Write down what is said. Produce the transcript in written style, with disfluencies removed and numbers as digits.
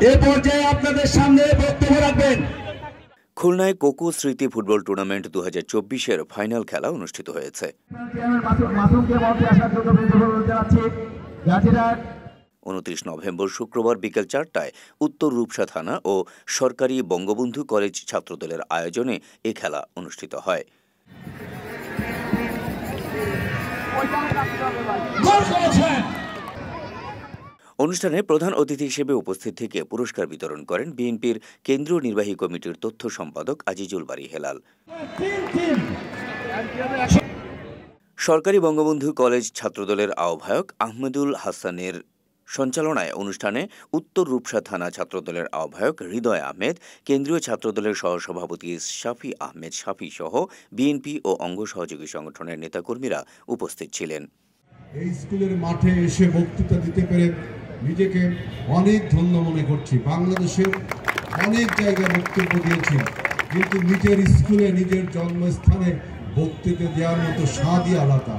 এ পর্যায়ে আপনাদের সামনে বক্তব্য রাখবেন। খুলনায় কোকো স্মৃতি ফুটবল টুর্নামেন্ট 2024-এর ফাইনাল খেলা অনুষ্ঠিত হয়েছে। 29 নভেম্বর শুক্রবার বিকেল 4টায় উত্তর রূপসা থানা ও সরকারি বঙ্গবন্ধু কলেজ ছাত্রদলের আয়োজনে এ খেলা অনুষ্ঠিত হয়। অনুষ্ঠানে প্রধান অতিথি হিসেবে উপস্থিত থেকে পুরস্কার বিতরণ করেন বিএনপির কেন্দ্রীয় নির্বাহী কমিটির তথ্য সম্পাদক আজিজুল বারী হেলাল। সরকারি বঙ্গবন্ধু কলেজ ছাত্রদলের আহ্বায়ক আহমেদুল হাসানের সঞ্চালনায় অনুষ্ঠানে উত্তর রূপসা থানা ছাত্রদলের আহ্বায়ক হৃদয় আহমেদ, কেন্দ্রীয় ছাত্রদলের সহসভাপতি শাফি আহমেদ শাফি সহ বিএনপি ও অঙ্গ সহযোগী সংগঠনের নেতাকর্মীরা উপস্থিত ছিলেন। এই স্কুলের মাঠে এসে বক্তৃতা দিতে পেরে নিজেকে অনেক ধন্য মনে করছি। বাংলাদেশের অনেক জায়গায় বক্তব্য দিয়েছি, কিন্তু নিজের স্কুলে নিজের জন্মস্থানে বক্তৃতা দেওয়ার মতো স্বাদই আলাদা।